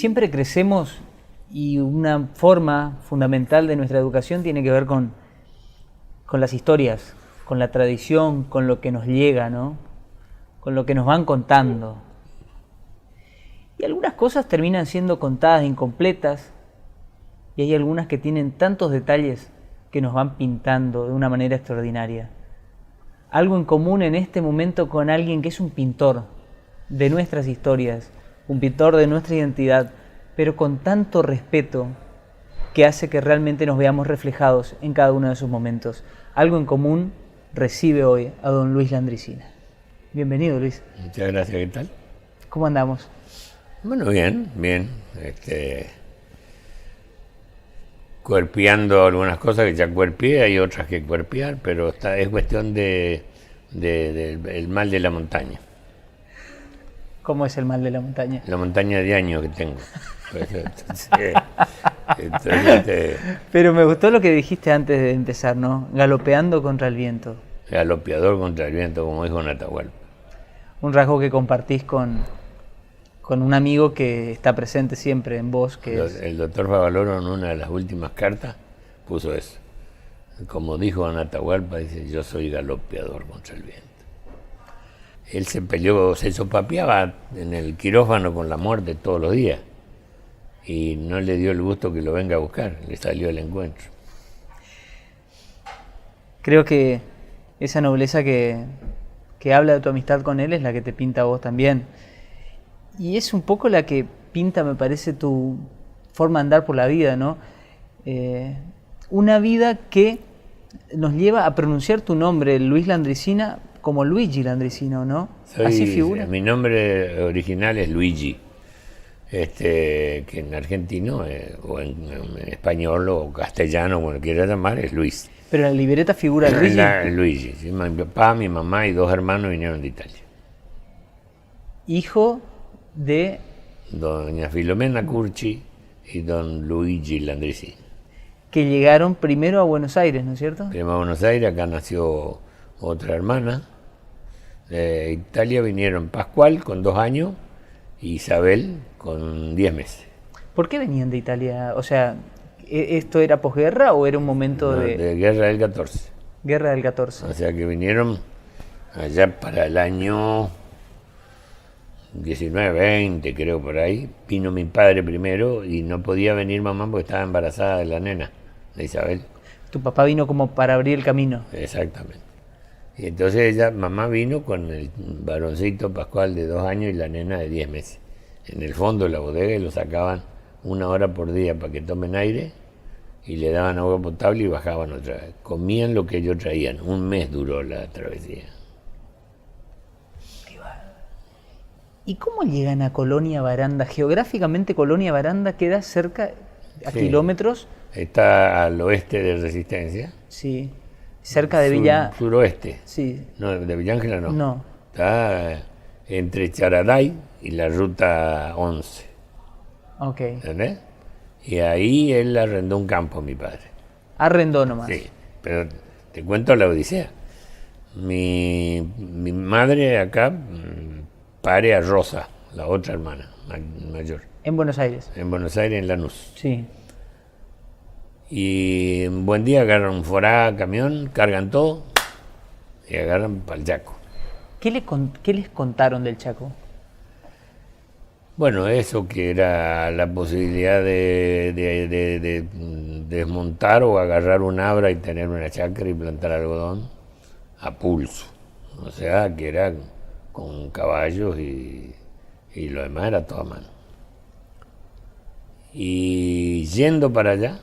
siempre crecemos y una forma fundamental de nuestra educación tiene que ver con las historias, con la tradición, con lo que nos llega, ¿no? Con lo que nos van contando. Y algunas cosas terminan siendo contadas incompletas y hay algunas que tienen tantos detalles que nos van pintando de una manera extraordinaria. Algo en común en este momento con alguien que es un pintor de nuestras historias, un pintor de nuestra identidad, pero con tanto respeto que hace que realmente nos veamos reflejados en cada uno de esos momentos. Algo en común recibe hoy a don Luis Landricina. Bienvenido, Luis. Muchas gracias, ¿qué tal? ¿Cómo andamos? Bueno, bien. Cuerpeando algunas cosas que ya cuerpeé, hay otras que cuerpear, pero es cuestión del mal de la montaña. ¿Cómo es el mal de la montaña? La montaña de años que tengo. Pero me gustó lo que dijiste antes de empezar, ¿no? Galopeando contra el viento. Galopeador contra el viento, como dijo Atahualpa. Un rasgo que compartís con un amigo que está presente siempre en vos. El doctor Favaloro, en una de las últimas cartas, puso eso. Como dijo Atahualpa, dice: yo soy galopeador contra el viento. Él se peleó, se sopapeaba en el quirófano con la muerte todos los días. Y no le dio el gusto que lo venga a buscar, le salió el encuentro. Creo que esa nobleza que habla de tu amistad con él es la que te pinta a vos también. Y es un poco la que pinta, me parece, tu forma de andar por la vida, ¿no? Una vida que nos lleva a pronunciar tu nombre, Luis Landricina, como Luigi Landricina, ¿no? Así figura. Mi nombre original es Luigi. Que en argentino o en español o castellano, como lo quieras llamar, es Luis. Pero en la libreta figura Luigi. Luigi, sí, mi papá, mi mamá y 2 hermanos vinieron de Italia. Hijo de doña Filomena Curci y don Luigi Landricina. Que llegaron primero a Buenos Aires, ¿no es cierto? Primero a Buenos Aires, acá nació otra hermana. De Italia vinieron Pascual con 2 años y Isabel con 10 meses. ¿Por qué venían de Italia? O sea, ¿esto era posguerra o era un momento de guerra del 14? Guerra del 14. O sea que vinieron allá para el año 19, 20, creo, por ahí. Vino mi padre primero y no podía venir mamá porque estaba embarazada de la nena, de Isabel. Tu papá vino como para abrir el camino. Exactamente. Y entonces mamá vino con el varoncito Pascual de 2 años y la nena de 10 meses. En el fondo de la bodega, y lo sacaban 1 hora por día para que tomen aire y le daban agua potable y bajaban otra vez. Comían lo que ellos traían. 1 mes duró la travesía. ¿Y cómo llegan a Colonia Baranda? Geográficamente Colonia Baranda queda cerca, a kilómetros. Está al oeste de Resistencia. Sí. Cerca de Villa... Suroeste. Sí. No, de Villa Ángela no. No. Está entre Charaday y la ruta 11. Ok. ¿Entendés? Y ahí él arrendó un campo, mi padre. Arrendó nomás. Sí, pero te cuento la odisea. Mi madre acá pare a Rosa, la otra hermana mayor. En Buenos Aires. En Buenos Aires, en Lanús. Sí. Y un buen día agarran un Forá, camión, cargan todo y agarran para el Chaco. ¿Qué les contaron del Chaco? Bueno, eso que era la posibilidad de desmontar o agarrar un abra y tener una chacra y plantar algodón a pulso. O sea, que era con caballos y lo demás era todo a mano. Y yendo para allá,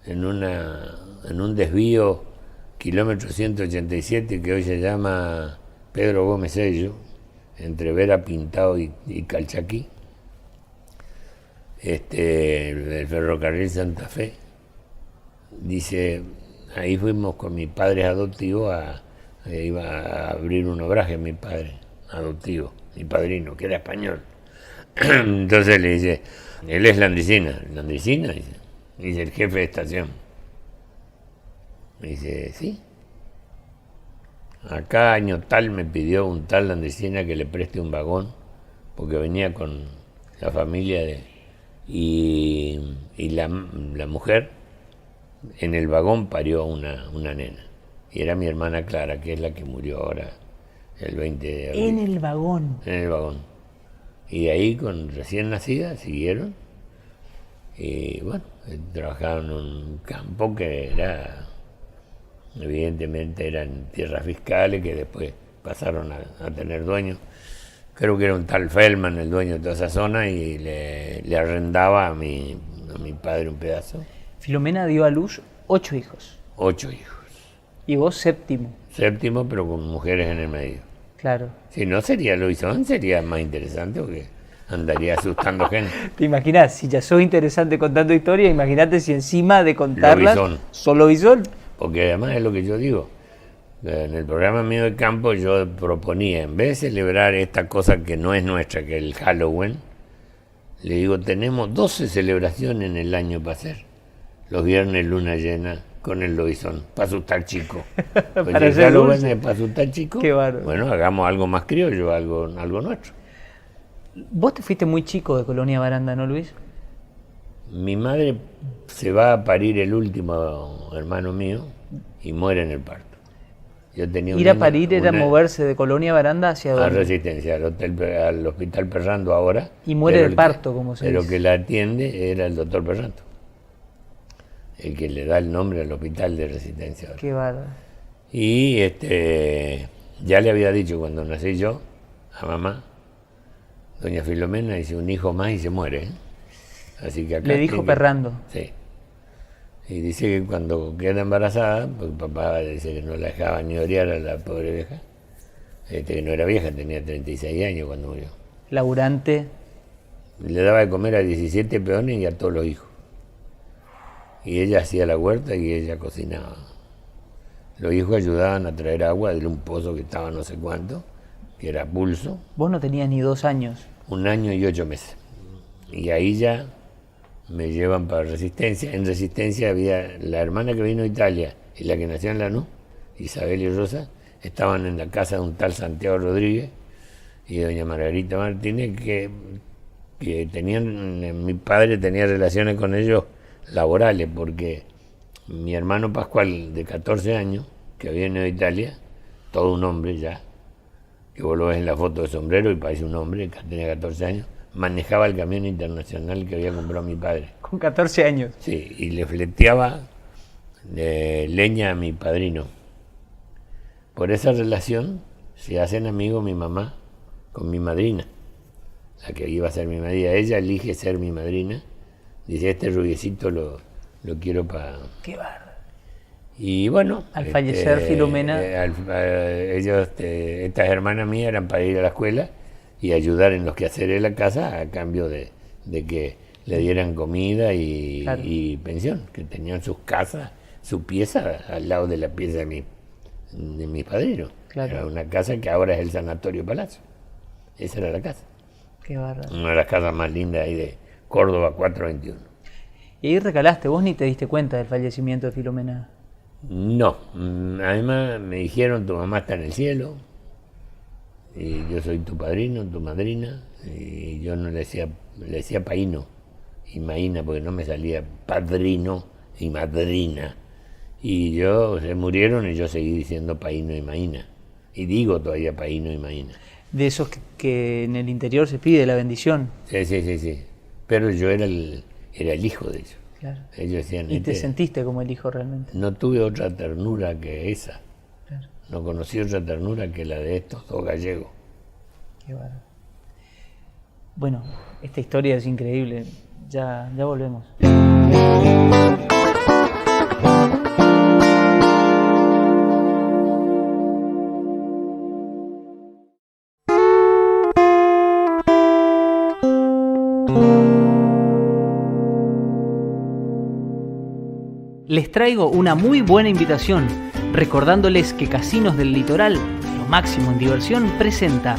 en un desvío kilómetro 187 que hoy se llama Pedro Gómez Sello, entre Vera Pintado y Calchaquí, el ferrocarril Santa Fe, dice, ahí fuimos con mis padres adoptivos, iba a abrir un obraje mi padre adoptivo, mi padrino, que era español. Entonces le dice, él es Landricina, dice el jefe de estación. Me dice, sí. Acá año tal me pidió un tal Landricina que le preste un vagón, porque venía con la familia y la mujer en el vagón parió una nena. Y era mi hermana Clara, que es la que murió ahora el 20 de abril. En el vagón. En el vagón. Y ahí con recién nacida siguieron. Y bueno, trabajaban en un campo que era, evidentemente eran tierras fiscales que después pasaron a tener dueños. Creo que era un tal Feldman el dueño de toda esa zona y le arrendaba a mi padre un pedazo. Filomena dio a luz 8 hijos. 8 hijos. Y vos séptimo. Séptimo, pero con mujeres en el medio. Claro. Si no sería Loizón, sería más interesante porque andaría asustando gente. ¿Te imaginas? Si ya sos interesante contando historias, imagínate si encima de contarlas Lobizón. sos lobizón. Porque además es lo que yo digo. En el programa mío de campo yo proponía, en vez de celebrar esta cosa que no es nuestra, que es el Halloween, le digo, tenemos 12 celebraciones en el año para hacer. Los viernes luna llena con el lobizón, para asustar chico. Pues Para el hacer Halloween dulce. es para asustar chico. Qué bárbaro. Bueno, hagamos algo más criollo, algo nuestro. Vos te fuiste muy chico de Colonia Baranda, ¿no, Luis? Mi madre se va a parir el último hermano mío y muere en el parto. Yo tenía un Ir a año- parir era una- moverse de Colonia Baranda hacia a donde. Resistencia, al hospital Perrando ahora. Y muere pero de parto, como se Pero dice. que la atiende era el doctor Perrando, el que le da el nombre al hospital de Resistencia ahora. Qué bárbaro. Y ya le había dicho cuando nací yo a mamá, doña Filomena dice un hijo más y se muere. ¿eh? Así que acá Le dijo Perrando. Sí. Y dice que cuando queda embarazada, porque papá dice que no la dejaba ni orear a la pobre vieja, que no era vieja, tenía 36 años cuando murió. Laburante. Le daba de comer a 17 peones y a todos los hijos. Y ella hacía la huerta y ella cocinaba. Los hijos ayudaban a traer agua de un pozo que estaba no sé cuánto, que era Pulso, Vos no tenías ni 2 años. 1 año y 8 meses. Y ahí ya me llevan para Resistencia. En Resistencia había la hermana que vino de Italia y la que nació en Lanús, Isabel y Rosa, estaban en la casa de un tal Santiago Rodríguez y doña Margarita Martínez, que mi padre tenía relaciones con ellos laborales, porque mi hermano Pascual, de 14 años, que había venido de Italia, todo un hombre ya, que vos lo ves en la foto de sombrero y parece un hombre, que tenía 14 años, manejaba el camión internacional que había comprado mi padre. Con 14 años. Sí, y le fleteaba leña a mi padrino. Por esa relación se hacen amigos mi mamá con mi madrina, la que iba a ser mi madrina. Ella elige ser mi madrina. Dice, este rubiecito lo quiero para... Qué bárbaro. Y bueno... Al fallecer Filomena... estas hermanas mías eran para ir a la escuela y ayudar en los quehaceres de la casa a cambio de que le dieran comida y, Claro. y pensión, que tenían sus casas, su pieza al lado de la pieza de mi padrino. Claro. Era una casa que ahora es el Sanatorio Palacio. Esa era la casa. Qué bárbaro. Una de las casas más lindas ahí de Córdoba 421. Y ahí recalaste, vos ni te diste cuenta del fallecimiento de Filomena. No, además me dijeron, tu mamá está en el cielo, y yo soy tu padrino, tu madrina, y yo no le decía paíno y maína, porque no me salía padrino y madrina. Y se murieron y yo seguí diciendo paíno y maína. Y digo todavía paíno y maína. De esos que en el interior se pide la bendición. Sí. Pero yo era el hijo de ellos. Claro. Ellos decían, Y te sentiste como el hijo realmente. no tuve otra ternura que esa. Claro. No conocí otra ternura que la de estos dos gallegos. Qué bárbaro. Bueno, esta historia es increíble. Ya volvemos. Les traigo una muy buena invitación, recordándoles que Casinos del Litoral, lo máximo en diversión, presenta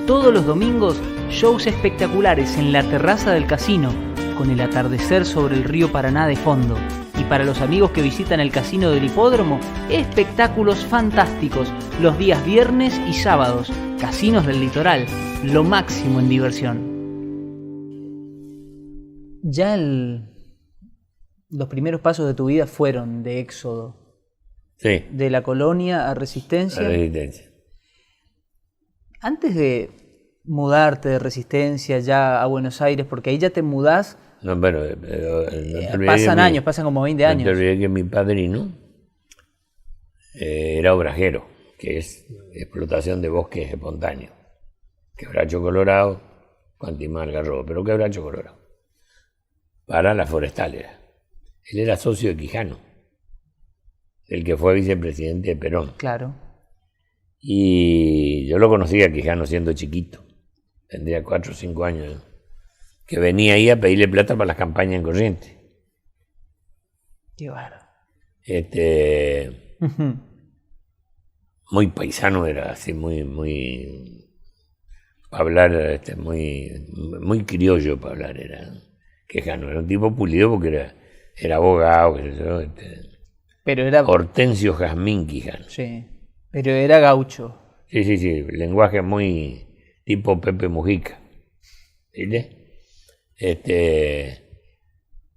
todos los domingos shows espectaculares en la terraza del casino, con el atardecer sobre el río Paraná de fondo. Y para los amigos que visitan el casino del hipódromo, espectáculos fantásticos los días viernes y sábados. Casinos del Litoral, lo máximo en diversión. Ya los primeros pasos de tu vida fueron de éxodo, Sí, de la colonia a la Resistencia. Resistencia. Antes de mudarte de Resistencia ya a Buenos Aires, porque ahí ya te mudás, No, pero no te olvides pasan que años, pasan como 20 no te años. olvides que mi padrino era obrajero, que es explotación de bosques espontáneos. Quebracho Colorado, Cuantimá, Algarrobo, pero Quebracho Colorado. Para las forestales. Él era socio de Quijano, el que fue vicepresidente de Perón. Claro. Y yo lo conocí a Quijano siendo chiquito, tendría 4 o 5 años, que venía ahí a pedirle plata para las campañas en Corrientes. Qué bárbaro. Muy paisano era, así, muy para hablar, muy criollo para hablar era. Quijano era un tipo pulido porque era abogado, qué sé yo, Pero era... Hortensio Jazmín Quijano. Sí, pero era gaucho. Sí, lenguaje muy tipo Pepe Mujica, ¿viste?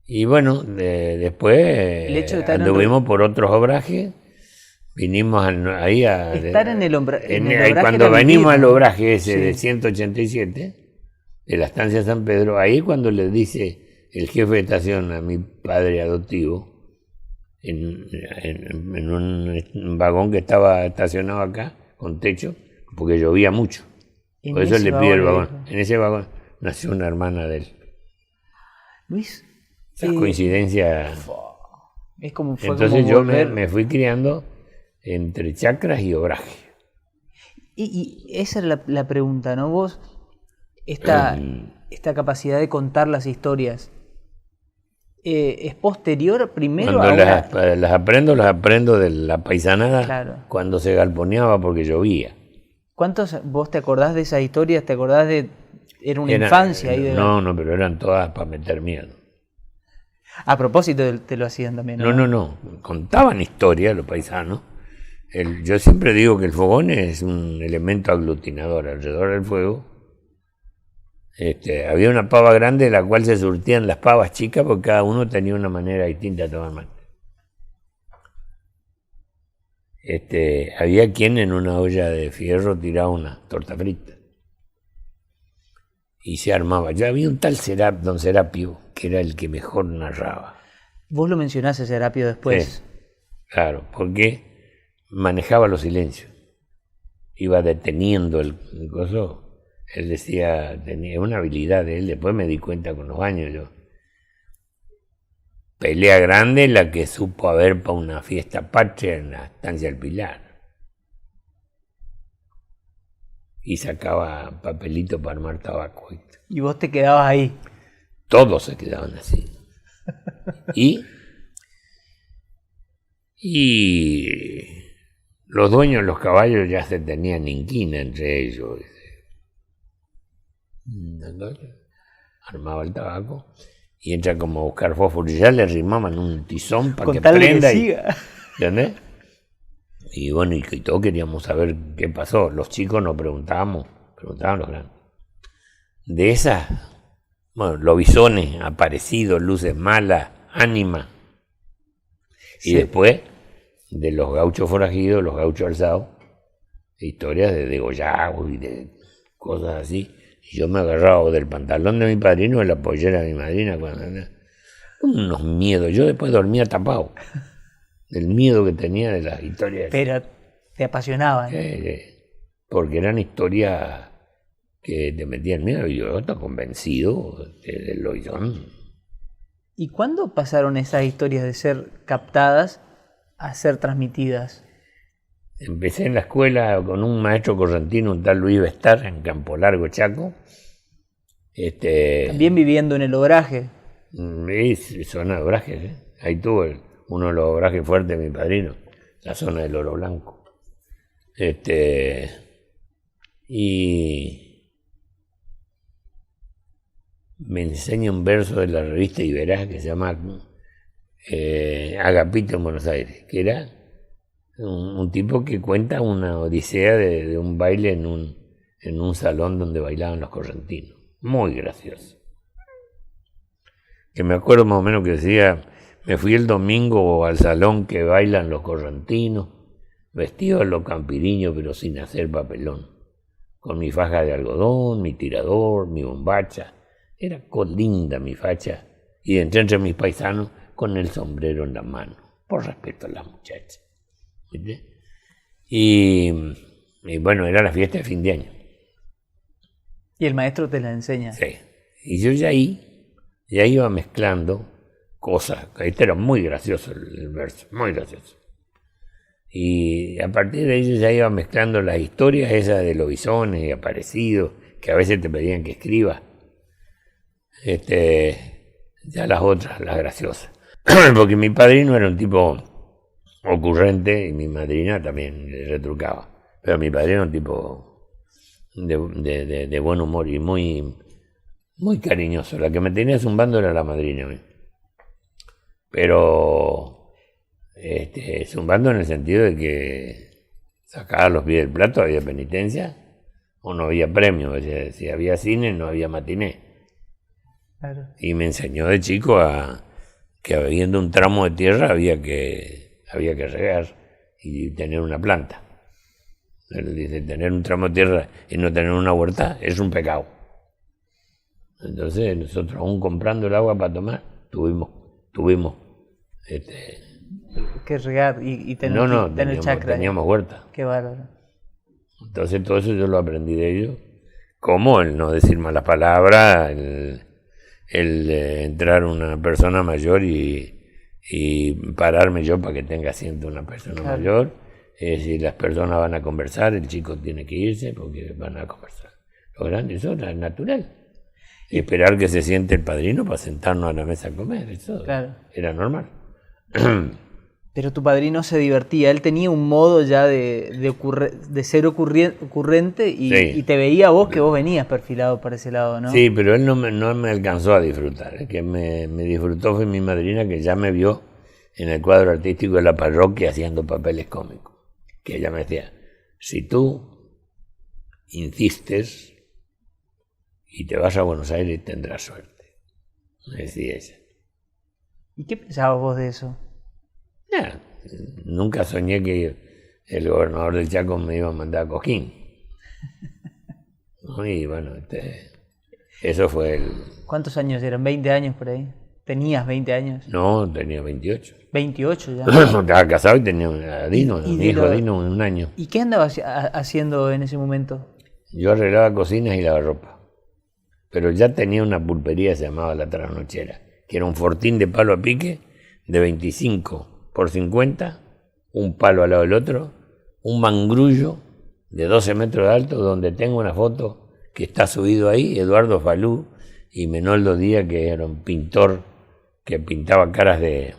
Y bueno, después hecho de estar anduvimos por otros obrajes, vinimos ahí a... Estar en el obraje cuando era venimos vivir, al obraje ese sí, de 187, de la estancia San Pedro, ahí cuando le dice el jefe de estación a mi padre adoptivo, en un vagón que estaba estacionado acá, con techo, porque llovía mucho. Por eso le pide el vagón. En ese vagón nació una hermana de él. Luis, Esa coincidencia. es como fue. Entonces como yo volver... me fui criando entre chacras y obraje. Y esa es la pregunta, ¿no? Vos, esta capacidad de contar las historias, ¿es posterior primero Cuando a las aprendo de la paisanada, Claro. cuando se galponeaba porque llovía. ¿Cuántos vos te acordás de esas historias? ¿Te acordás de... Era una infancia ahí de... No, pero eran todas para meter miedo. A propósito te lo hacían también, ¿no? No. Contaban historias los paisanos. Yo siempre digo que el fogón es un elemento aglutinador alrededor del fuego. Había una pava grande de la cual se surtían las pavas chicas porque cada uno tenía una manera distinta de tomar mate. Había quien en una olla de fierro tiraba una torta frita. Y se armaba. Ya había un tal don Serapio, que era el que mejor narraba. Vos lo mencionás ese Serapio después. Sí, claro, porque manejaba los silencios. Iba deteniendo el coso. Él decía, tenía una habilidad de él, después me di cuenta con los años yo. Pelea grande la que supo haber para una fiesta patria en la estancia del Pilar. Y sacaba papelito para armar tabaco. Y vos te quedabas ahí. Todos se quedaban así. Y los dueños de los caballos ya se tenían inquina entre ellos. Armaba el tabaco y entra como a buscar fósforo y ya le arrimaban un tizón para que prenda. ¿Entendés? Y bueno, y todos queríamos saber qué pasó. Los chicos nos preguntaban los grandes. De esas, bueno, lobisones, aparecidos, luces malas, ánimas. Y después, de los gauchos forajidos, los gauchos alzados, historias de degollados y de cosas así. Y yo me agarraba del pantalón de mi padrino o de la pollera de mi madrina. Unos miedos. Yo después dormía tapado. Del miedo que tenía de las historias. Pero te apasionaban. Porque eran historias que te metían miedo. Y yo estaba convencido del loizón. ¿Y cuándo pasaron esas historias de ser captadas a ser transmitidas? Empecé en la escuela con un maestro correntino, un tal Luis Bestar, en Campo Largo, Chaco. También viviendo en el obraje. Zona de obrajes, Ahí tuvo uno de los obrajes fuertes de mi padrino, la zona del Oro Blanco. Y me enseña un verso de la revista Iberá que se llama Agapito en Buenos Aires, que era un tipo que cuenta una odisea de un baile en un salón donde bailaban los correntinos. Muy gracioso. que me acuerdo más o menos que decía, me fui el domingo al salón que bailan los correntinos, vestido a lo campiriño pero sin hacer papelón, con mi faja de algodón, mi tirador, mi bombacha, era colinda mi facha, y entré entre mis paisanos con el sombrero en la mano, por respeto a las muchachas. ¿Viste? Y bueno, era la fiesta de fin de año. Y el maestro te la enseña. Sí. Y yo ya iba mezclando cosas. Este era muy gracioso el verso, muy gracioso. Y a partir de ello ya iba mezclando las historias esas de los bisones y aparecidos, que a veces te pedían que escribas. Ya las otras, las graciosas. Porque mi padrino era un tipo ocurrente y mi madrina también le retrucaba. Pero mi padrino era un tipo de buen humor y muy cariñoso. La que me tenía zumbando era la madrina. Pero zumbando en el sentido de que sacaba los pies del plato, había penitencia o no había premio. O sea, si había cine, no había matiné. Claro. Y me enseñó de chico que habiendo un tramo de tierra había que regar y tener una planta. Él dice, tener un tramo de tierra y no tener una huerta es un pecado. Entonces nosotros, aún comprando el agua para tomar, tuvimos que regar y tener chacra. Teníamos huerta. Qué bárbaro. Entonces todo eso yo lo aprendí de ellos. Como el no decir malas palabras, el entrar una persona mayor y pararme yo para que tenga asiento una persona mayor. Si las personas van a conversar, el chico tiene que irse porque van a conversar. Lo grande, eso es natural. Y esperar que se siente el padrino para sentarnos a la mesa a comer, eso era normal. Pero tu padrino se divertía, él tenía un modo ya de ser ocurrente y te veía a vos que vos venías perfilado para ese lado, ¿no? Sí, pero él no me alcanzó a disfrutar. El que me disfrutó fue mi madrina, que ya me vio en el cuadro artístico de la parroquia haciendo papeles cómicos. Que ella me decía, si tú insistes y te vas a Buenos Aires tendrás suerte, me decía ella. ¿Y qué pensabas vos de eso? Nunca soñé que el gobernador del Chaco me iba a mandar a Cosquín. Y bueno, eso fue el... ¿Cuántos años eran? ¿20 años por ahí? ¿Tenías 20 años? No, tenía 28. 28 ya. Estaba casado y tenía un hijo Dino en un año. ¿Y qué andabas haciendo en ese momento? Yo arreglaba cocinas y lavarropa. Pero ya tenía una pulpería que se llamaba La Trasnochera, que era un fortín de palo a pique de 25 por 50, un palo al lado del otro, un mangrullo de 12 metros de alto, donde tengo una foto que está subido ahí, Eduardo Falú y Menoldo Díaz, que era un pintor que pintaba caras de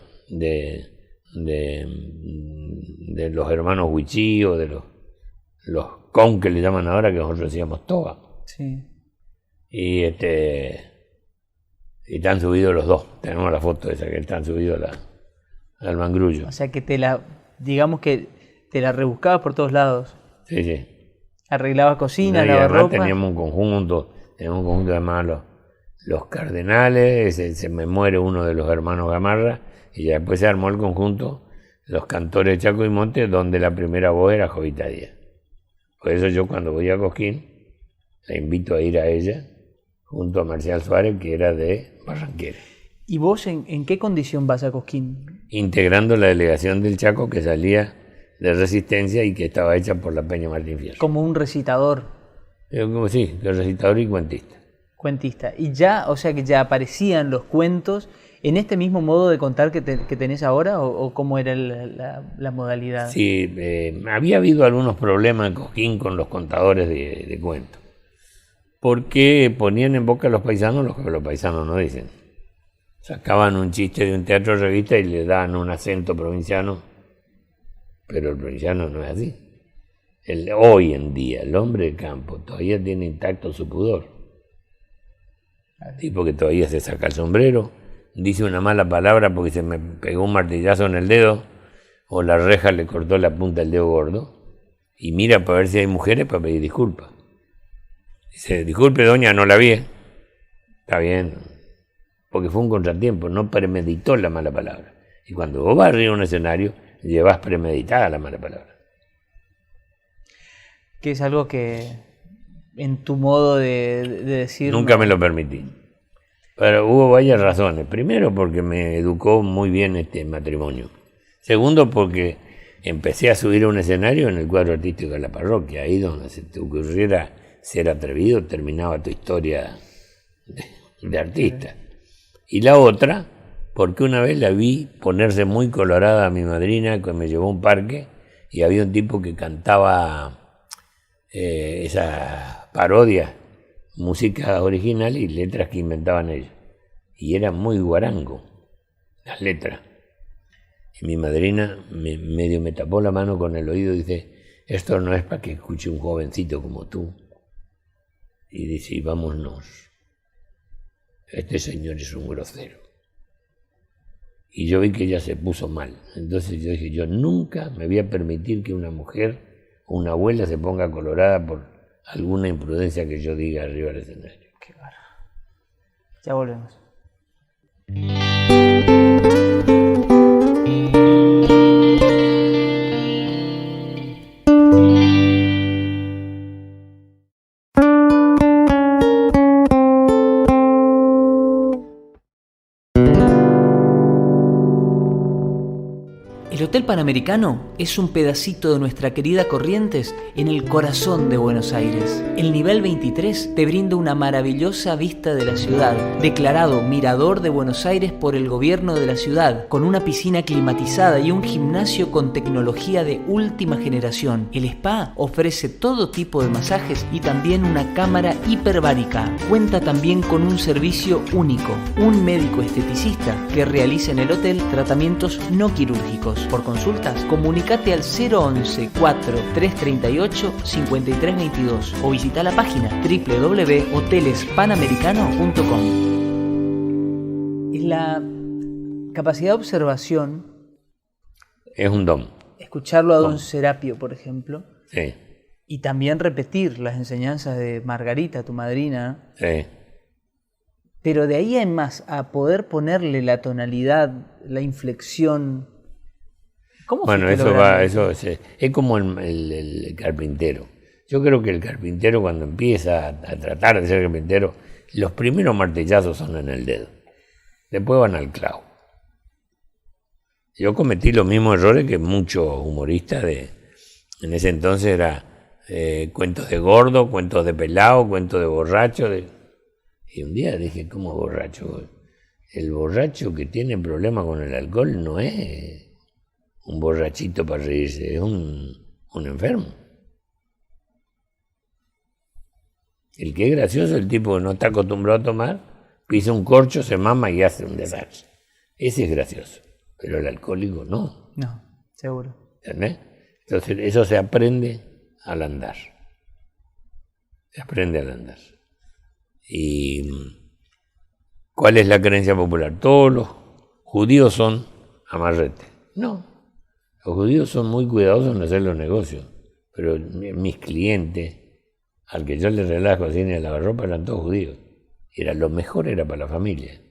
los hermanos Huichí o de los con que le llaman ahora, que nosotros decíamos toba. Sí. Y están subidos los dos. Tenemos la foto esa que están subidos al mangrullo. O sea que digamos que te la rebuscabas por todos lados. Sí, sí. Arreglabas cocina, lavarropa. lavarropa. Teníamos un conjunto además los cardenales, se me muere uno de los hermanos Gamarra, y ya después se armó el conjunto, los cantores de Chaco y Monte, donde la primera voz era Jovita Díaz. Por eso yo cuando voy a Cosquín, la invito a ir a ella, junto a Marcial Suárez, que era de Barranquera. ¿Y vos en qué condición vas a Cosquín? Integrando la delegación del Chaco que salía de Resistencia y que estaba hecha por la Peña Martín Fierro. Como un recitador. Sí, recitador y cuentista. Cuentista. Y ya, o sea que ya aparecían los cuentos en este mismo modo de contar que tenés ahora, o cómo era la modalidad. Sí, había habido algunos problemas en Cosquín con los contadores de cuentos, porque ponían en boca a los paisanos lo que los paisanos no dicen. Sacaban un chiste de un teatro de revista y le daban un acento provinciano, pero el provinciano no es así. Hoy en día el hombre de campo todavía tiene intacto su pudor. Tipo que todavía se saca el sombrero, dice una mala palabra porque se me pegó un martillazo en el dedo, o la reja le cortó la punta del dedo gordo, y mira para ver si hay mujeres para pedir disculpas. Dice, disculpe doña, no la vi. Está bien, porque fue un contratiempo, no premeditó la mala palabra. Y cuando vos vas arriba a un escenario, llevas premeditada la mala palabra. Que es algo que en tu modo de decir... Nunca me lo permití. Pero hubo varias razones. Primero, porque me educó muy bien este matrimonio. Segundo, porque empecé a subir a un escenario en el cuadro artístico de la parroquia. Ahí donde se te ocurriera ser atrevido, terminaba tu historia de artista. Y la otra, porque una vez la vi ponerse muy colorada a mi madrina, que me llevó a un parque, y había un tipo que cantaba esa parodia, música original y letras que inventaban ellos. Y era muy guarango, las letras. Y mi madrina medio me tapó la mano con el oído y dice, esto no es para que escuche un jovencito como tú. Y dice, vámonos, este señor es un grosero. Y yo vi que ella se puso mal. Entonces yo dije, yo nunca me voy a permitir que una mujer o una abuela se ponga colorada por alguna imprudencia que yo diga arriba del escenario. Qué bárbaro. Ya volvemos. El Hotel Panamericano es un pedacito de nuestra querida Corrientes en el corazón de Buenos Aires. El nivel 23 te brinda una maravillosa vista de la ciudad, declarado Mirador de Buenos Aires por el gobierno de la ciudad, con una piscina climatizada y un gimnasio con tecnología de última generación. El spa ofrece todo tipo de masajes y también una cámara hiperbárica. Cuenta también con un servicio único, un médico esteticista que realiza en el hotel tratamientos no quirúrgicos. Por consultas, comunícate al 011 4338 5322 o visita la página www.hotelespanamericano.com. Es la capacidad de observación. Es un don. Escucharlo a don Serapio, por ejemplo. Sí. Y también repetir las enseñanzas de Margarita, tu madrina. Sí. Pero de ahí en más, a poder ponerle la tonalidad, la inflexión. ¿Cómo bueno, eso es como el carpintero. Yo creo que el carpintero, cuando empieza a tratar de ser carpintero, los primeros martillazos son en el dedo, después van al clavo. Yo cometí los mismos errores que muchos humoristas en ese entonces era cuentos de gordo, cuentos de pelado, cuentos de borracho. Y un día dije, ¿cómo borracho? El borracho que tiene problemas con el alcohol no es un borrachito para reírse, es un enfermo. El que es gracioso, el tipo que no está acostumbrado a tomar, pisa un corcho, se mama y hace un desastre. Ese es gracioso, pero el alcohólico no. No, seguro. ¿Entendés? Entonces eso se aprende al andar. Se aprende al andar. ¿Y cuál es la creencia popular? Todos los judíos son amarretes. No. Los judíos son muy cuidadosos en hacer los negocios, pero mis clientes, al que yo les relajo así en el lavarropa, eran todos judíos. Lo mejor era para la familia.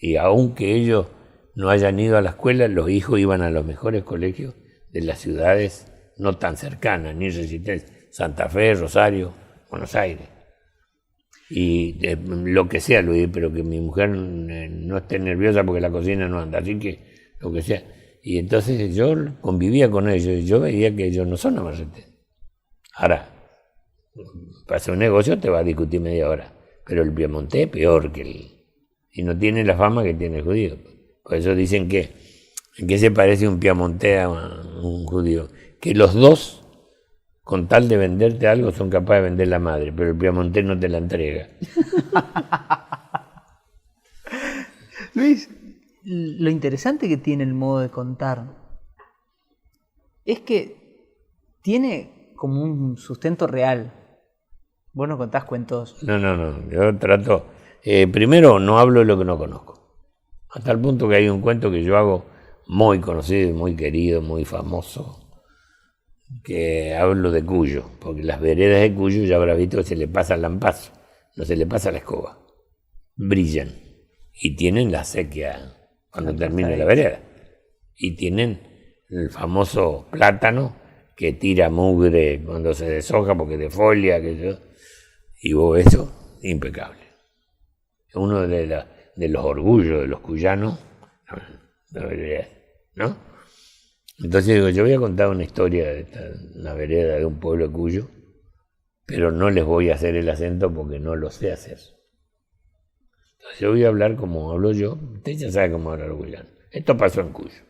Y aunque ellos no hayan ido a la escuela, los hijos iban a los mejores colegios de las ciudades no tan cercanas, ni Resistencia, Santa Fe, Rosario, Buenos Aires. Y lo que sea, Luis, pero que mi mujer no esté nerviosa porque la cocina no anda, así que lo que sea. Y entonces yo convivía con ellos y yo veía que ellos no son amarretes. Ahora, para hacer un negocio te va a discutir media hora, pero el piemontés es peor que y no tiene la fama que tiene el judío. Por eso dicen que ¿en qué se parece un piemontés a un judío? Que los dos, con tal de venderte algo, son capaces de vender la madre, pero el piemontés no te la entrega. Luis, lo interesante que tiene el modo de contar es que tiene como un sustento real. Vos no contás cuentos. No. Yo trato... primero, no hablo de lo que no conozco. Hasta el punto que hay un cuento que yo hago muy conocido, muy querido, muy famoso, que hablo de Cuyo, porque las veredas de Cuyo ya habrá visto que se le pasa el lampazo, no se le pasa la escoba. Brillan. y tienen la sequía cuando termina la ahí. vereda. Y tienen el famoso plátano que tira mugre cuando se deshoja porque defolia, y vos eso, impecable. Uno de los orgullos de los cuyanos, la vereda, ¿no? Entonces digo, yo voy a contar una historia de una vereda de un pueblo de Cuyo, pero no les voy a hacer el acento porque no lo sé hacer. Entonces yo voy a hablar como hablo yo, usted ya sabe cómo hablar cuyano. Esto pasó en Cuyo.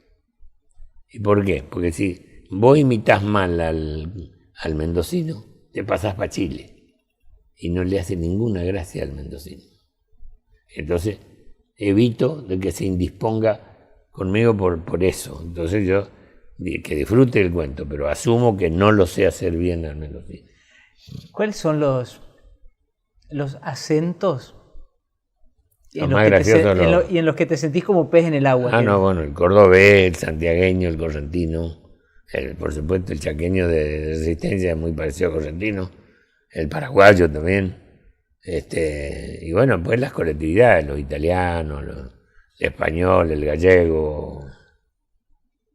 ¿Y por qué? Porque si vos imitas mal al mendocino, te pasás para Chile y no le hace ninguna gracia al mendocino. Entonces evito de que se indisponga conmigo por eso. Entonces yo, que disfrute el cuento, pero asumo que no lo sé hacer bien al mendocino. ¿Cuáles son los acentos Los más graciosos y en los que te sentís como pez en el agua? No, bueno, el cordobés, el santiagueño, el correntino, por supuesto el chaqueño de Resistencia es muy parecido al correntino, el paraguayo también, y bueno, pues las colectividades, los italianos, el español, el gallego,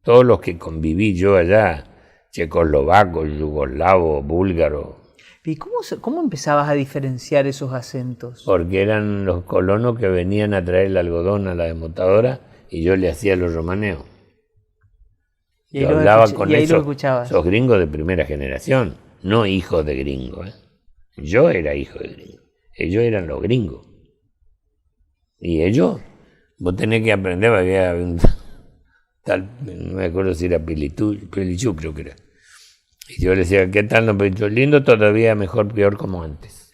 todos los que conviví yo allá, checoslovacos, yugoslavos, búlgaros. ¿Y cómo empezabas a diferenciar esos acentos? Porque eran los colonos que venían a traer el algodón a la desmontadora y yo le hacía los romaneos. Y yo hablaba con esos gringos de primera generación, no hijos de gringos. Yo era hijo de gringos, ellos eran los gringos. Y ellos, vos tenés que aprender, había un tal, no me acuerdo si era Pelichú, creo que era. Y yo le decía, ¿qué tal? No, pero lindo todavía, mejor, peor como antes.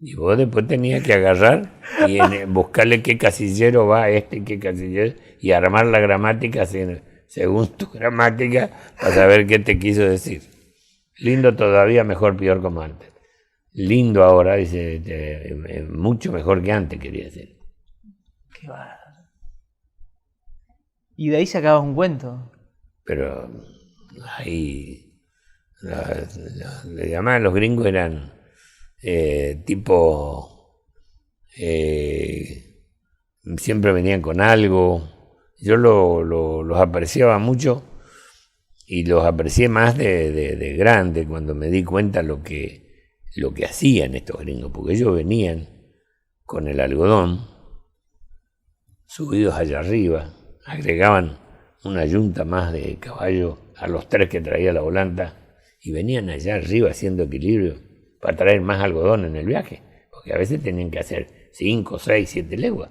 Y vos después tenías que agarrar y buscarle qué casillero va qué casillero, y armar la gramática según tu gramática para saber qué te quiso decir. Lindo todavía, mejor, peor como antes. Lindo ahora, dice, mucho mejor que antes, quería decir. Qué bárbaro. Y de ahí sacabas un cuento. Pero ahí le llamaban, los gringos eran siempre venían con algo. Yo los apreciaba mucho y los aprecié más de grande cuando me di cuenta lo que hacían estos gringos, porque ellos venían con el algodón subidos allá arriba, agregaban una yunta más de caballo a los 3 que traía la volanta y venían allá arriba haciendo equilibrio para traer más algodón en el viaje, porque a veces tenían que hacer 5, 6, 7 leguas.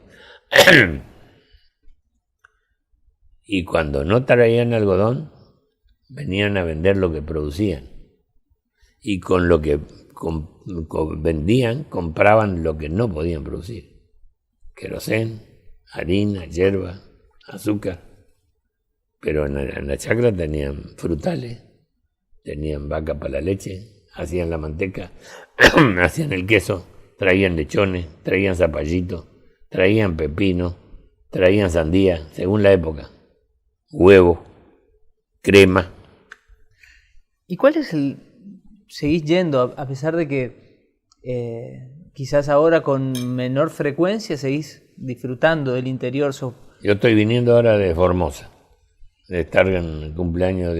Y cuando no traían algodón, venían a vender lo que producían. Y con lo que vendían, compraban lo que no podían producir. Querosén, harina, hierba, azúcar. Pero en la chacra tenían frutales, tenían vaca para la leche, hacían la manteca, hacían el queso, traían lechones, traían zapallitos, traían pepino, traían sandía, según la época, huevo, crema. ¿Y cuál es seguís yendo, a pesar de que quizás ahora con menor frecuencia seguís disfrutando del interior? Yo estoy viniendo ahora de Formosa, de estar en el cumpleaños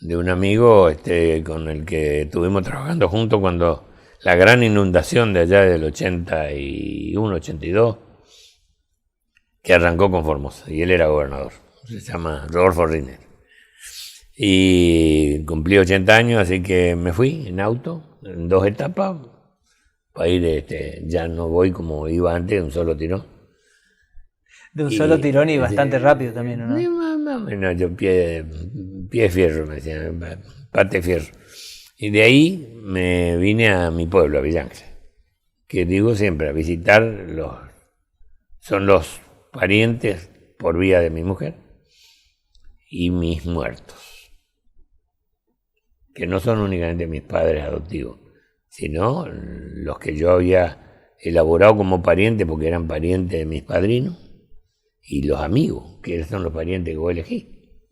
de un amigo con el que estuvimos trabajando juntos cuando la gran inundación de allá del 81, 82, que arrancó con Formosa, y él era gobernador, se llama Rodolfo Riner. Y cumplí 80 años, así que me fui en auto, en 2 etapas, para ir, ya no voy como iba antes, de un solo tirón. De un solo tirón y bastante rápido también, ¿no? Más o menos, yo pie fierro, me decían, pate fierro. Y de ahí me vine a mi pueblo, a Villángel, que digo siempre, a visitar son los parientes por vía de mi mujer y mis muertos, que no son únicamente mis padres adoptivos, sino los que yo había elaborado como parientes porque eran parientes de mis padrinos, y los amigos, que son los parientes que vos elegí,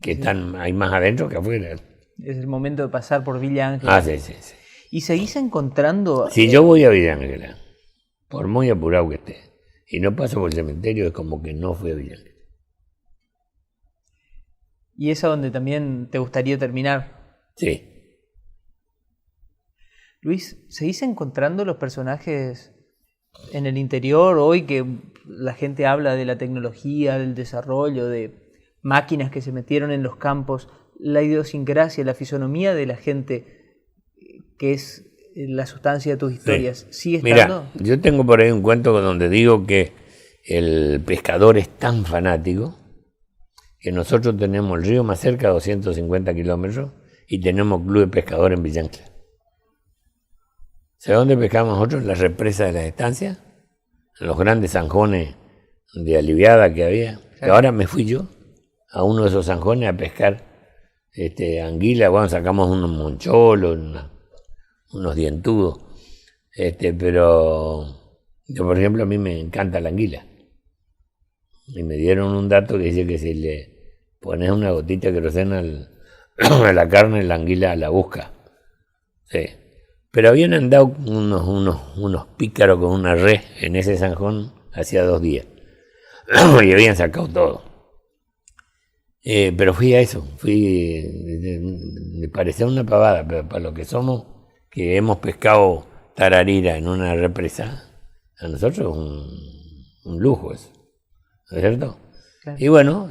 que están ahí más adentro que afuera. Es el momento de pasar por Villa Ángel. Ah, sí. ¿Y seguís encontrando? Si yo voy a Villa Ángela, por muy apurado que esté, y no paso por el cementerio, es como que no fui a Villa Ángela. ¿Y es a donde también te gustaría terminar? Sí. Luis, ¿seguís encontrando los personajes en el interior hoy que la gente habla de la tecnología, del desarrollo, de máquinas que se metieron en los campos, la idiosincrasia, la fisonomía de la gente que es la sustancia de tus historias? ¿Sigue estando? Mira, yo tengo por ahí un cuento donde digo que el pescador es tan fanático que nosotros tenemos el río más cerca, 250 kilómetros, y tenemos club de pescadores en Villa Ángela. ¿Sabes dónde pescamos nosotros? En las represas de las estancias, en los grandes zanjones de aliviada que había. Que ahora me fui yo a uno de esos zanjones a pescar anguila. Bueno, sacamos unos moncholos, unos dientudos. Pero yo, por ejemplo, a mí me encanta la anguila. Y me dieron un dato que dice que si le pones una gotita de queroseno a la carne, la anguila la busca. Sí. Pero habían andado unos pícaros con una red en ese zanjón hacía 2 días. Y habían sacado todo. Pero fui a eso. Me parecía una pavada, pero para lo que somos, que hemos pescado tararira en una represa, a nosotros es un lujo eso. ¿No es cierto? Claro. Y bueno,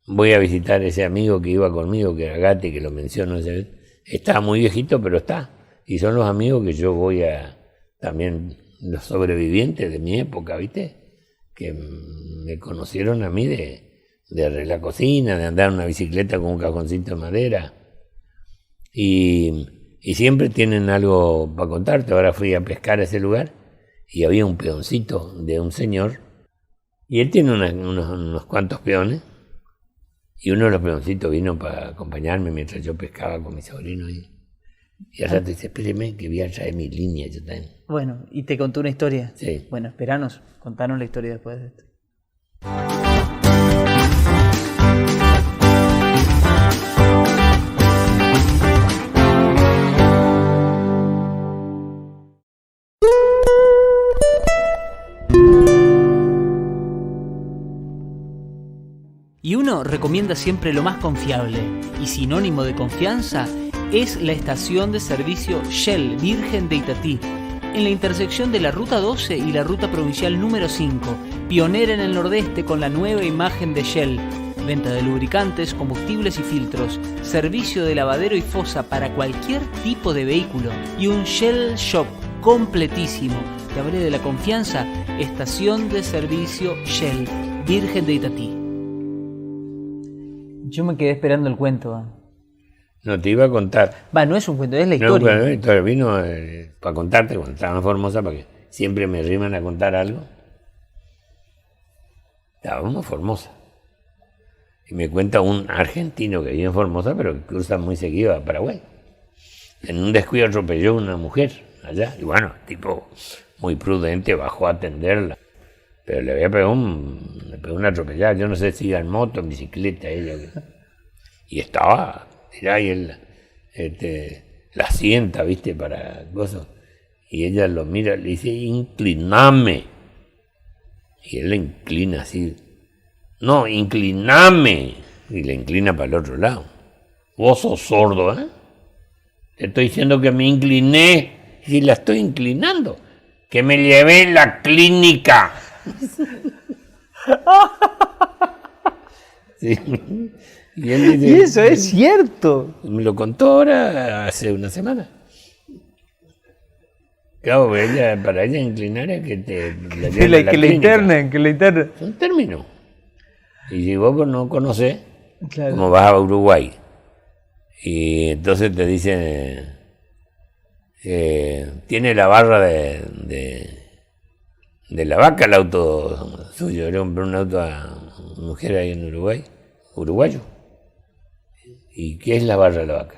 voy a visitar a ese amigo que iba conmigo, que era Gatti, que lo menciono esa vez. Está muy viejito, pero está. Y son los amigos que yo voy a... También los sobrevivientes de mi época, ¿viste? Que me conocieron a mí de la cocina, de andar en una bicicleta con un cajoncito de madera. Y siempre tienen algo para contarte. Ahora fui a pescar a ese lugar y había un peoncito de un señor. Y él tiene unos cuantos peones. Y uno de los peoncitos vino para acompañarme mientras yo pescaba con mi sobrino. Y al rato dice, espéreme que voy a traer mi línea yo también. Bueno, ¿y te contó una historia? Sí. Bueno, esperanos, contanos la historia después de esto. Y uno recomienda siempre lo más confiable, y sinónimo de confianza es la estación de servicio Shell Virgen de Itatí, en la intersección de la Ruta 12 y la Ruta Provincial número 5, pionera en el Nordeste con la nueva imagen de Shell, venta de lubricantes, combustibles y filtros, servicio de lavadero y fosa para cualquier tipo de vehículo, y un Shell Shop completísimo. Te hablé de la confianza, estación de servicio Shell Virgen de Itatí. Yo me quedé esperando el cuento. No, te iba a contar. No es un cuento, es la historia. No, entonces vino para contarte cuando estaba en Formosa, porque siempre me riman a contar algo. Estábamos en Formosa. Y me cuenta un argentino que vive en Formosa, pero que cruza muy seguido a Paraguay. En un descuido atropelló a una mujer allá. Y bueno, tipo muy prudente, bajó a atenderla. Pero le había pegado una atropellada. Yo no sé si iba en moto, en bicicleta, ella. Y estaba, mirá, y él la sienta, ¿viste? Para cosas. Y ella lo mira, le dice, incliname. Y él le inclina así. No, incliname. Y le inclina para el otro lado. Vos sos sordo, ¿eh? Te estoy diciendo que me incliné. Y la estoy inclinando. Que me llevé en la clínica. Sí. Y él dice, y eso es cierto. Me lo contó ahora hace una semana. Claro, para ella inclinar es que te que le internen. Es un término. Y si vos no conocés, claro, como vas a Uruguay, y entonces te dicen, tiene la barra de la vaca el auto suyo. Yo compré un auto a una mujer ahí en Uruguay, uruguayo. ¿Y qué es la barra de la vaca?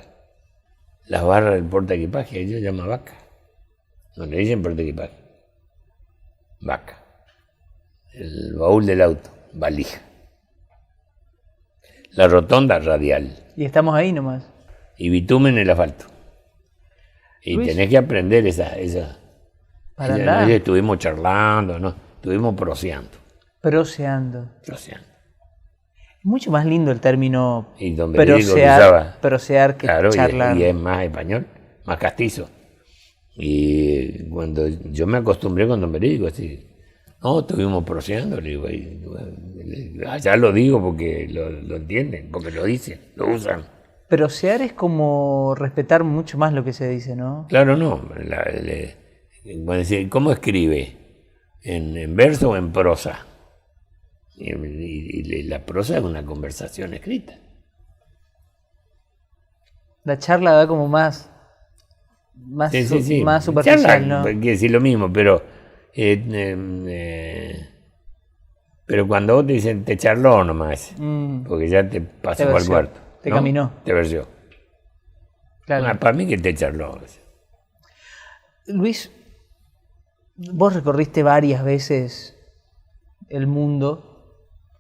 La barra del portaequipaje, ellos llaman vaca. No le dicen portaequipaje. Vaca. El baúl del auto, valija. La rotonda radial. Y estamos ahí nomás. Y bitumen el asfalto. Y Luis, tenés que aprender esa para no andar, es que estuvimos charlando, no, estuvimos proseando. proseando. Proseando. Es mucho más lindo el término Y don Verídico lo prosear, usaba. prosear que Claro, charlar. y es más español, más castizo. Y cuando yo me acostumbré con don Verídico, así, no, estuvimos proseando, le digo, allá lo digo porque lo entienden, porque lo dicen, lo usan. Prosear es como respetar mucho más lo que se dice, ¿no? Claro, no. ¿Cómo escribe? ¿En verso o en prosa? Y la prosa es una conversación escrita. La charla da como más Sí. más superficial, Charla, ¿no? quiere decir lo mismo, pero cuando vos te dicen te charló nomás, porque ya te pasó al versió, cuarto. te ¿no? caminó. Te versió. Claro. Para mí que te charló. Luis, vos recorriste varias veces el mundo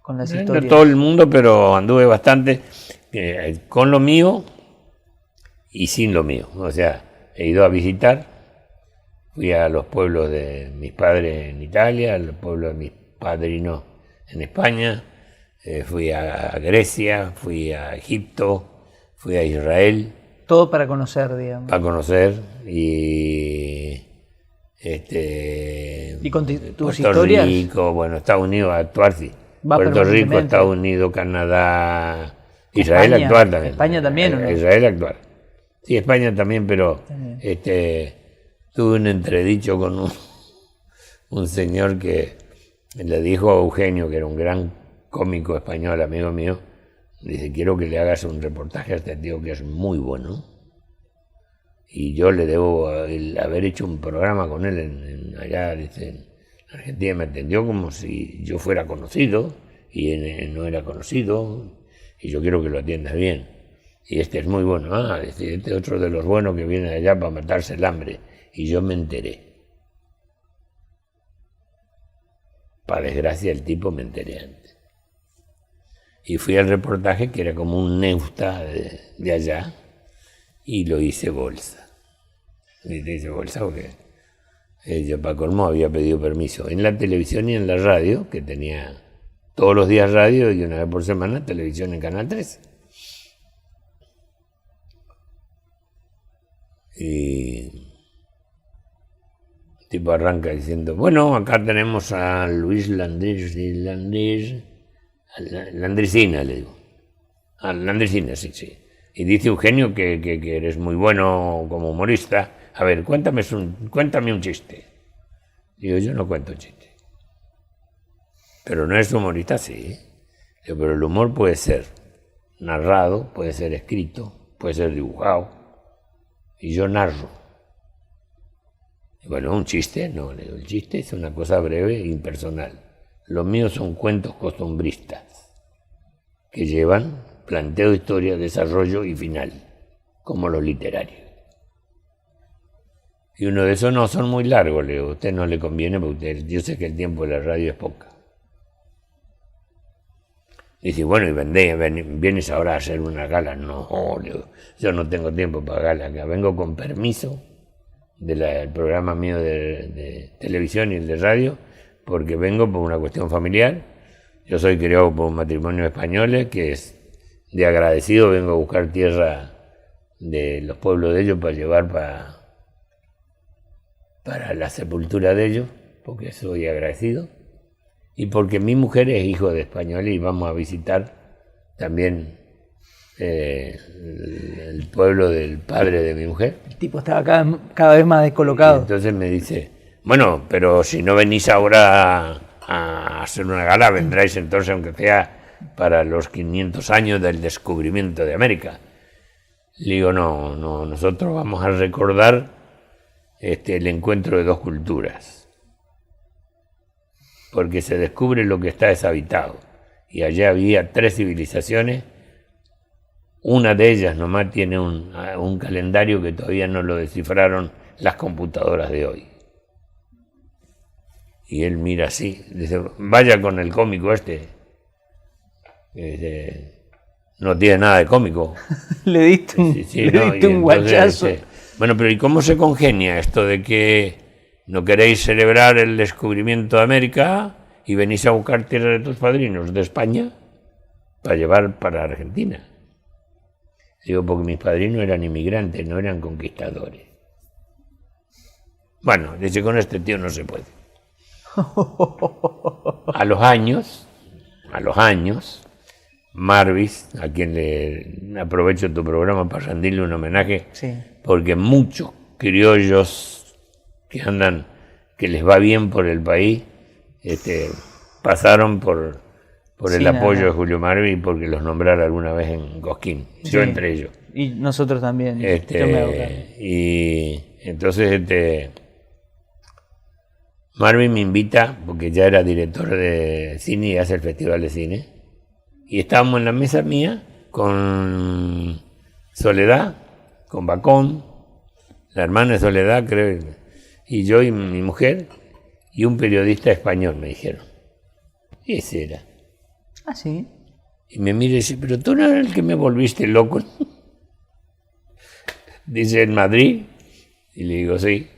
con las No historias. todo el mundo, pero anduve bastante con lo mío y sin lo mío. O sea, he ido a visitar, fui a los pueblos de mis padres en Italia, a los pueblos de mis padrinos en España, fui a Grecia, fui a Egipto, fui a Israel. Todo para conocer, digamos. Para conocer y con tus Puerto historias. Rico, bueno, Estados Unidos a actuar sí. Va Puerto Rico, permanentemente. Estados Unidos, Canadá, Israel España, actuar también. España también, ¿o no? Israel actuar. Sí, España también, pero También. tuve un entredicho con un señor que le dijo a Eugenio, que era un gran cómico español, amigo mío, dice, quiero que le hagas un reportaje a este tío que es muy bueno. Y yo le debo haber hecho un programa con él allá, dice, en Argentina. Me atendió como si yo fuera conocido y él no era conocido. Y yo quiero que lo atiendas bien. Y este es muy bueno. Dice, este es otro de los buenos que viene allá para matarse el hambre. Y yo me enteré. Para desgracia el tipo me enteré antes. Y fui al reportaje que era como un Neusta de allá y lo hice bolsa. Y te hice bolsa porque yo para colmo había pedido permiso en la televisión y en la radio, que tenía todos los días radio y una vez por semana televisión en Canal 13. Y el tipo arranca diciendo, bueno, acá tenemos a Luis Landricina, le digo. Landricina, sí. Y dice Eugenio que eres muy bueno como humorista. A ver, cuéntame un chiste. Digo, yo no cuento chistes. Pero no eres humorista, sí. Digo, pero el humor puede ser narrado, puede ser escrito, puede ser dibujado. Y yo narro. Y bueno, un chiste, no, le digo, el chiste es una cosa breve e impersonal. Los míos son cuentos costumbristas que llevan planteo de historia, desarrollo y final, como los literarios. Y uno de esos no son muy largos, le digo, a usted no le conviene porque yo sé que el tiempo de la radio es poca. Dice, bueno, y vienes ahora a hacer una gala. No, le digo, yo no tengo tiempo para gala, acá vengo con permiso del programa mío de televisión y el de radio, porque vengo por una cuestión familiar. Yo soy criado por un matrimonio españoles que es de agradecido, vengo a buscar tierra de los pueblos de ellos para llevar para la sepultura de ellos, porque soy agradecido, y porque mi mujer es hijo de españoles y vamos a visitar también el pueblo del padre de mi mujer. El tipo estaba cada vez más descolocado. Y entonces me dice, bueno, pero si no venís ahora a hacer una gala, vendráis entonces, aunque sea para los 500 años del descubrimiento de América. Le digo, no, nosotros vamos a recordar el encuentro de dos culturas, porque se descubre lo que está deshabitado, y allá había 3 civilizaciones, una de ellas nomás tiene un calendario que todavía no lo descifraron las computadoras de hoy. Y él mira así, dice, vaya con el cómico no tiene nada de cómico. Le diste un, Sí, le ¿no? diste un Entonces, guachazo. Bueno, pero ¿y cómo se congenia esto de que no queréis celebrar el descubrimiento de América y venís a buscar tierra de tus padrinos de España para llevar para Argentina? Digo, porque mis padrinos eran inmigrantes, no eran conquistadores. Bueno, dice, con este tío no se puede. A los años, Marvis, a quien le aprovecho tu programa para rendirle un homenaje, Sí. porque muchos criollos que andan, que les va bien por el país, pasaron por el Sí, apoyo nada. de Julio Marvis, porque los nombrara alguna vez en Cosquín, Sí. yo entre ellos. Y nosotros también. Yo me hago cargo. Y entonces Marvin me invita, porque ya era director de cine y hace el festival de cine, y estábamos en la mesa mía con Soledad, con Bacón, la hermana de Soledad, creo, y yo y mi mujer, y un periodista español, me dijeron. Ese era. Ah, sí. Y me mira y dice, pero tú no eres el que me volviste loco. Dice, en Madrid. Y le digo, sí.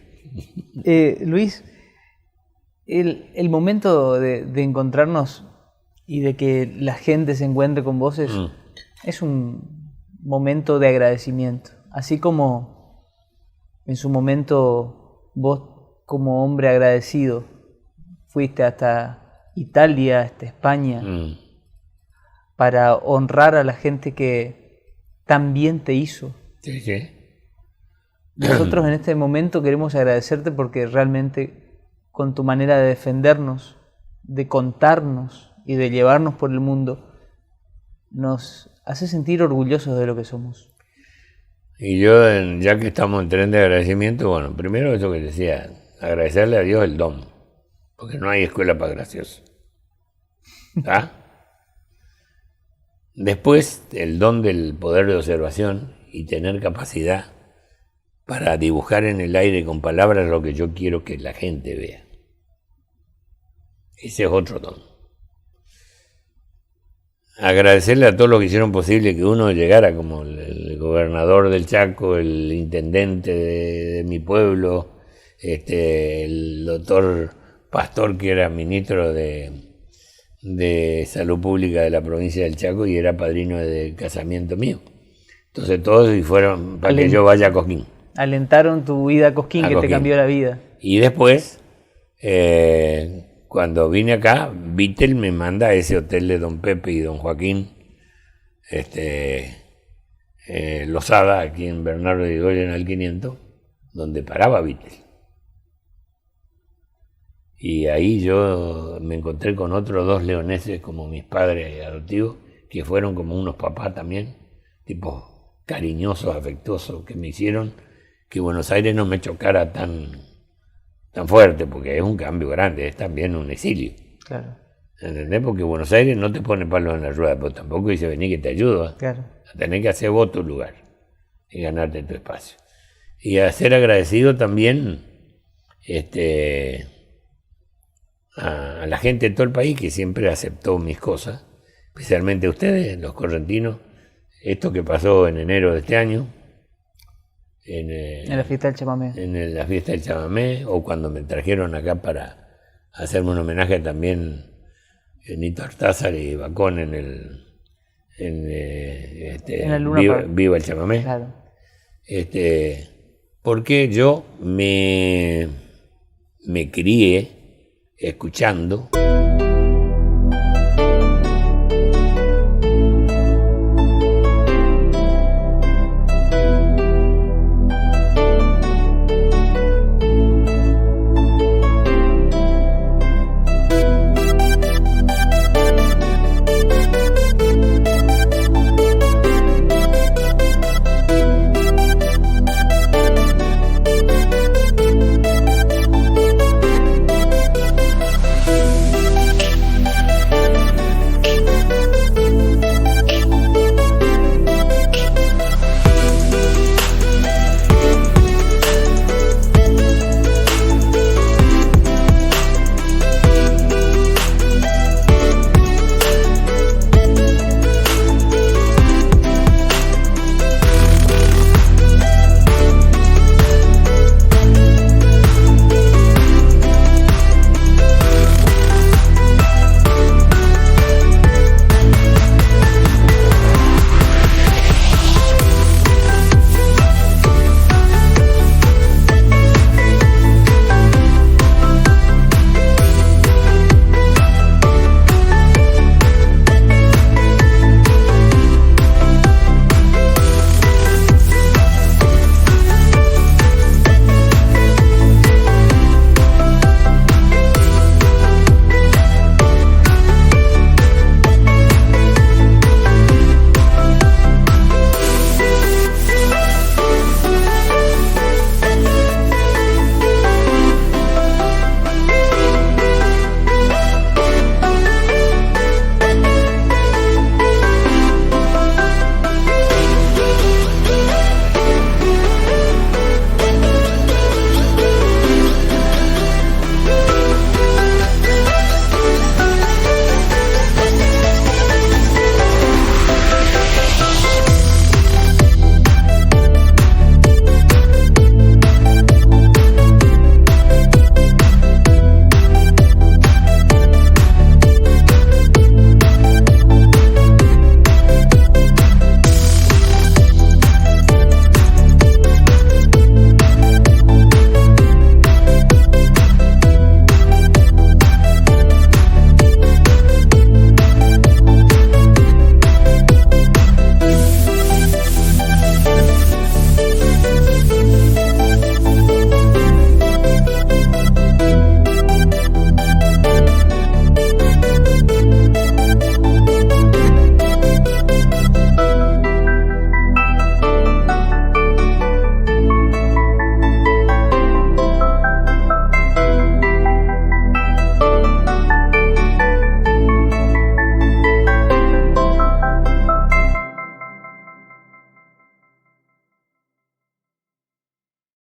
Luis, el momento de encontrarnos y de que la gente se encuentre con vos es un momento de agradecimiento. Así como en su momento vos, como hombre agradecido, fuiste hasta Italia, hasta España, para honrar a la gente que también te hizo. Sí, sí. Nosotros en este momento queremos agradecerte porque realmente con tu manera de defendernos, de contarnos y de llevarnos por el mundo, nos hace sentir orgullosos de lo que somos. Y yo, ya que estamos en tren de agradecimiento, bueno, primero eso que decía, agradecerle a Dios el don, porque no hay escuela para graciosos. ¿Ah? Después, el don del poder de observación y tener capacidad para dibujar en el aire con palabras lo que yo quiero que la gente vea. Ese es otro don. Agradecerle a todos los que hicieron posible que uno llegara, como el gobernador del Chaco, el intendente de mi pueblo, el doctor Pastor, que era ministro de Salud Pública de la provincia del Chaco y era padrino de casamiento mío. Entonces todos y fueron para que yo vaya a Cosquín. Alentaron tu vida a Cosquín, que te cambió la vida. Y después, cuando vine acá, Vittel me manda a ese hotel de don Pepe y don Joaquín Lozada, aquí en Bernardo de Goyen al 500, donde paraba Vittel. Y ahí yo me encontré con otros dos leoneses como mis padres adoptivos, que fueron como unos papás también, tipos cariñosos, afectuosos, que me hicieron que Buenos Aires no me chocara tan fuerte, porque es un cambio grande, es también un exilio. Claro. ¿Entendés? Porque Buenos Aires no te pone palos en la rueda, pero tampoco dice vení que te ayudo. Claro. A tener que hacer vos tu lugar y ganarte tu espacio. Y a ser agradecido también a la gente de todo el país que siempre aceptó mis cosas, especialmente ustedes, los correntinos. Esto que pasó en enero de este año, en la fiesta del chamamé. En la fiesta del chamamé, o cuando me trajeron acá para hacerme un homenaje también Nito Artázar y Bacón en el Viva el chamamé. Claro. Porque yo me crié escuchando